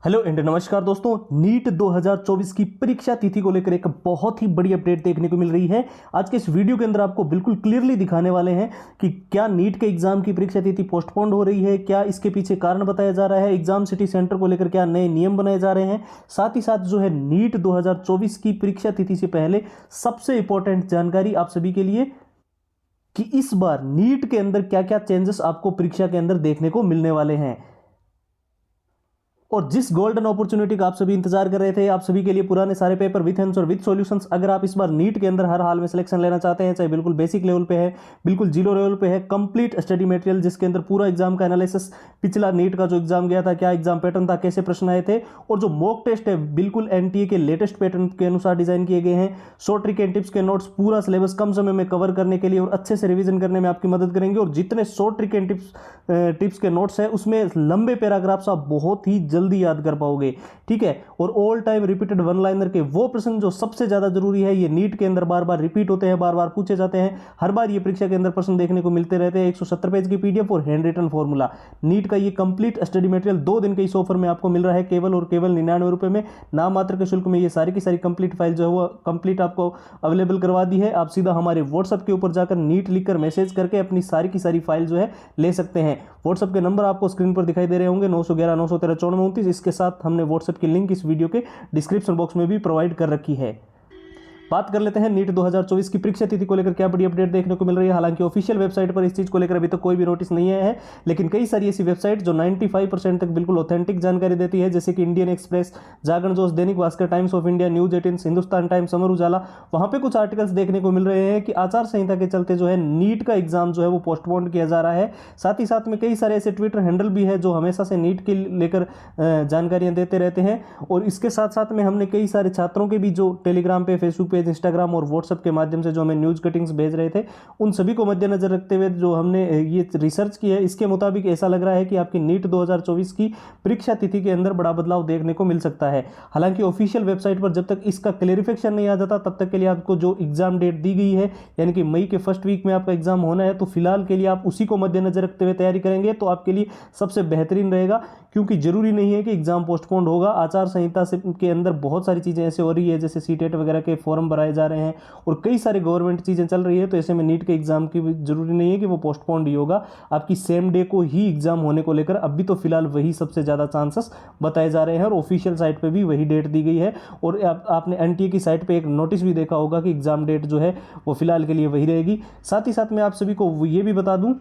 Hello and नमस्कार दोस्तों। NEET 2024 की परीक्षा तिथि को लेकर एक बहुत ही बड़ी अपडेट देखने को मिल रही है। आज के इस वीडियो के अंदर आपको बिल्कुल क्लियरली दिखाने वाले हैं कि क्या नीट के एग्जाम की परीक्षा तिथि पोस्टपोन्ड हो रही है, क्या इसके पीछे कारण बताया जा रहा है, एग्जाम सिटी सेंटर को लेकर क्या नए नियम बनाए जा रहे हैं, साथ ही साथ जो है नीट 2024 की परीक्षा तिथि से पहले सबसे इंपॉर्टेंट जानकारी आप सभी के लिए कि इस बार नीट के अंदर क्या क्या चेंजेस आपको परीक्षा के अंदर देखने को मिलने वाले हैं। और जिस गोल्डन अपॉर्चुनिटी का आप सभी इंतजार कर रहे थे, आप सभी के लिए पुराने सारे paper with answer with solutions, अगर आप इस बार नीट के अंदर हर हाल में सिलेक्शन लेना चाहते हैं, चाहे बिल्कुल बेसिक लेवल पे है, बिल्कुल जीरो लेवल पे है, कंप्लीट स्टडी मटेरियल जिसके अंदर पूरा एग्जाम का एनालिसिस, पिछला नीट का जो एग्जाम गया था, क्या एग्जाम पैटर्न था, कैसे प्रश्न आए थे, और जो मॉक टेस्ट है बिल्कुल एनटीए के लेटेस्ट पैटर्न के अनुसार डिजाइन किए गए हैं। शॉर्ट ट्रिक एंड टिप्स के नोट्स पूरा सिलेबस कम समय में कवर करने के लिए और अच्छे से रिवीजन करने में आपकी मदद करेंगे। और जितने शॉर्ट ट्रिक एंड टिप्स के नोट्स है उसमें लंबे पैराग्राफ्स आप बहुत ही जल्दी याद कर पाओगे, ठीक है। और all time repeated one liner के वो प्रश्न जो सबसे ज्यादा जरूरी है, ये नीट के अंदर बार बार रिपीट होते हैं, बार बार पूछे जाते हैं, हर बार ये परीक्षा के अंदर प्रश्न देखने को मिलते रहते हैं। 170 पेज की पीडीएफ और हैंड रिटन फॉर्मूला, नीट का ये कंप्लीट स्टडी मटेरियल 2 दिन के इस ऑफर में आपको मिल रहा है, केवल और केवल 99 रुपए में, नाम मात्र के शुल्क में ये सारी की सारी कंप्लीट फाइल जो है वो कंप्लीट आपको अवेलेबल करवा दी है। आप सीधा हमारे व्हाट्सएप के ऊपर जाकर नीट लिखकर मैसेज करके अपनी सारी की सारी फाइल जो है ले सकते हैं। व्हाट्सएप के नंबर आपको स्क्रीन पर दिखाई दे रहे होंगे, 911 913 9429। इसके साथ हमने व्हाट्सएप की लिंक इस वीडियो के डिस्क्रिप्शन बॉक्स में भी प्रोवाइड कर रखी है। बात कर लेते हैं नीट 2024 की परीक्षा तिथि को लेकर क्या बड़ी अपडेट देखने को मिल रही है। हालांकि ऑफिशियल वेबसाइट पर इस चीज को लेकर अभी तक कोई भी नोटिस नहीं आया है, लेकिन कई सारी ऐसी वेबसाइट जो 95% तक बिल्कुल ऑथेंटिक जानकारी देती है, जैसे कि Indian express, Jagran Josh, Dainik Bhaskar, Times of India, News 18, Hindustan Times, Amar Ujala, वहां पे कुछ आर्टिकल्स देखने को मिल रहे हैं कि आचार संहिता के चलते जो है नीट का एग्जाम जो है वो पोस्टपोन किया जा रहा है। साथ ही साथ में कई सारे ऐसे ट्विटर हैंडल भी है जो हमेशा से नीट के लेकर जानकारियां देते रहते हैं। और इसके साथ साथ में हमने कई सारे छात्रों के भी जो टेलीग्राम पे, फेसबुक पेज, इंस्टाग्राम और व्हाट्सएप के माध्यम से जो हमें न्यूज कटिंग्स भेज रहे थे, उन सभी को मद्देनजर रखते हुए जो हमने ये रिसर्च की है, इसके मुताबिक ऐसा लग रहा है कि आपकी नीट 2024 की परीक्षा तिथि के अंदर बड़ा बदलाव देखने को मिल सकता है। हालांकि ऑफिशियल वेबसाइट पर जब तक इसका क्लेरिफिकेशन नहीं आ जाता तब तक के लिए आपको जो एग्जाम डेट दी गई है, यानी कि मई के फर्स्ट वीक में आपका एग्जाम होना है, तो फिलहाल के लिए आप उसी को मद्देनजर रखते हुए तैयारी करेंगे तो आपके लिए सबसे बेहतरीन रहेगा, क्योंकि जरूरी नहीं है कि एग्जाम पोस्टपोन्ड होगा। आचार संहिता से के अंदर बहुत सारी चीजें ऐसे हो रही है, जैसे सीटेट वगैरह के फॉर्म भराए जा रहे हैं और कई सारे गवर्नमेंट चीजें चल रही है, तो ऐसे में नीट के एग्जाम की जरूरी नहीं है कि वो पोस्टपोन्ड ही होगा। आपकी सेम डे को ही एग्जाम होने को लेकर अभी तो फिलहाल वही सबसे ज्यादा चांसेस बताए जा रहे हैं और ऑफिशियल साइट पे भी वही डेट दी गई है। और आपने एनटीए की साइट पे एक नोटिस भी देखा होगा कि एग्जाम डेट जो है वो फिलहाल के लिए वही रहेगी। साथ ही साथ मैं आप सभी को ये भी बता दूं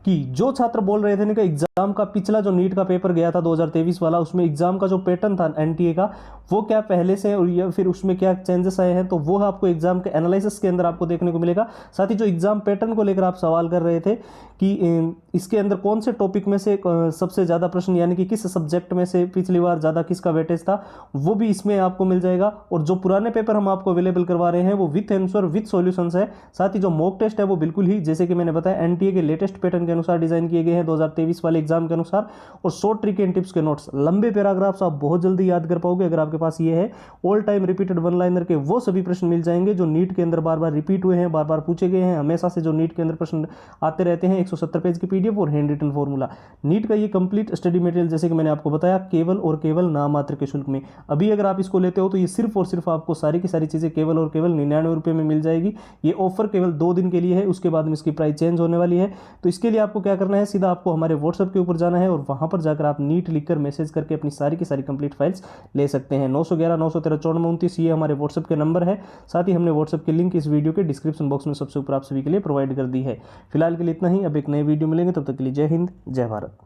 कि जो छात्र बोल रहे थे ना कि एग्जाम का पिछला जो नीट का पेपर गया था 2023 वाला, उसमें एग्जाम का जो पैटर्न था एनटीए का, वो क्या पहले से और या फिर उसमें क्या चेंजेस आए हैं, तो वो आपको एग्जाम के एनालिसिस के अंदर आपको देखने को मिलेगा। साथ ही जो एग्जाम पैटर्न को लेकर आप सवाल कर रहे थे कि इसके अंदर कौन से टॉपिक में से सबसे ज़्यादा प्रश्न, यानी कि किस सब्जेक्ट में से पिछली बार ज़्यादा किसका वेटेज था, वो भी इसमें आपको मिल जाएगा। और जो पुराने पेपर हम आपको अवेलेबल करवा रहे हैं वो विथ आंसर विथ सॉल्यूशंस है। साथ ही जो मॉक टेस्ट है वो बिल्कुल ही जैसे कि मैंने बताया एनटीए के लेटेस्ट पैटर्न के अनुसार डिजाइन किए गए हैं 2023 वाले एग्जाम के अनुसार। और शॉर्ट ट्रिक एंड टिप्स के नोट्स, लंबे पैराग्राफ्स आप बहुत जल्दी याद कर पाओगे अगर आपके पास ये है। All time repeated one liner के वो सभी प्रश्न मिल जाएंगे जो नीट के अंदर बार बार रिपीट हुए हैं, बार बार पूछे गए हैं, हमेशा से जो नीट के अंदर प्रश्न आते रहते हैं। 170 पेज की पीडीएफ और हैंड रिटन फॉर्मूला, नीट का ये कंप्लीट स्टडी मटेरियल जैसे कि मैंने आपको बताया केवल और केवल नाम मात्र के शुल्क में। अभी अगर आप इसको लेते हो तो ये सिर्फ और सिर्फ आपको सारी की सारी चीजें केवल और केवल 99 रुपए में मिल जाएगी। ये ऑफर केवल 2 दिन के लिए है, उसके बाद में इसकी प्राइस चेंज होने वाली है। तो इसके लिए आपको क्या करना है, सीधा आपको हमारे व्हाट्सएप के ऊपर जाना है और वहां पर जाकर आप नीट लिखकर मैसेज करके अपनी सारी की सारी कंप्लीट फाइल्स ले सकते हैं। 911 913 9429 ये हमारे व्हाट्सएप के नंबर है। साथ ही हमने व्हाट्सएप की लिंक इस वीडियो के डिस्क्रिप्शन बॉक्स में सबसे ऊपर आप सभी के लिए प्रोवाइड कर दी है। फिलहाल के लिए इतना ही, अब एक नए वीडियो मिलेंगे, तब तक के लिए जय हिंद जय भारत।